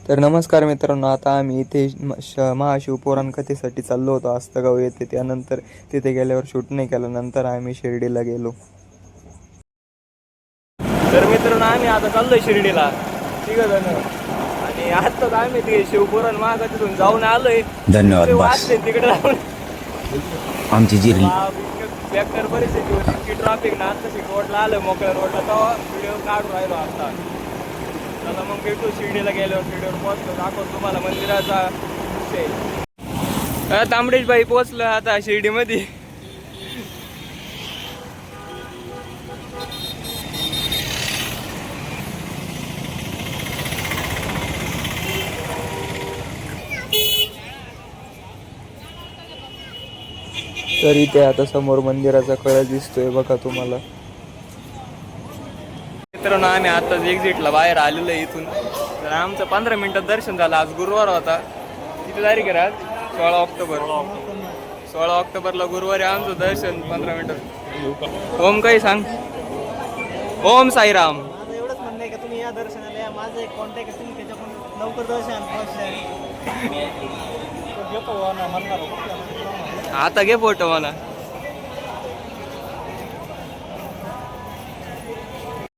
तर नमस्कार मित्रांनो, आता आम्ही इथे महाशिवपुराण कथेसाठी चाललो होतो आस्तगाव येथे. त्यानंतर तिथे गेल्यावर शूट नाही केलं. नंतर आम्ही शिर्डीला गेलो. तर मित्रांनो, आम्ही आता चाललोय शिर्डीला तिघजण. आणि आताच आम्ही ते शिवपुराण महाकथेतून जाऊन आलोय. धन्यवाद बस. वाचले तिकडे जाऊन आमची जिरली. बेकार परिस्थिती होती, की ट्रॅफिक ना. आता रोडला आलं, मोकळ्या रोडला, तेव्हा व्हिडिओ काढून राहिलो आता. चला मग भेटू शिर्डीला गेल्यावर. शिर्डीवर पोहोचलो, दाखवतो तुम्हाला मंदिराचा विषय. तांबडेश भाई पोहोचलो आता शिर्डीमध्ये. तर इथे आता समोर मंदिराचा कळस दिसतोय बघा तुम्हाला. मित्रांनो, आम्ही आताच एक्झिटला बाहेर आलेलो आहे इथून. तर आमचं 15 मिनिटात दर्शन झालं. आज गुरुवार होता. किती तारीख आहे आज? 16 ऑक्टोबर. 16 ऑक्टोबरला गुरुवारी आमचं दर्शन 15 मिनिटात. ओम काही सांग. ओम साईराम. माझं एवढंच म्हणणं आहे का तुम्ही या दर्शनाला या. माझं एक कॉन्टॅक्ट आहे, तुम्ही त्याच्याकडून लवकर दर्शन आता घे फोटो मला.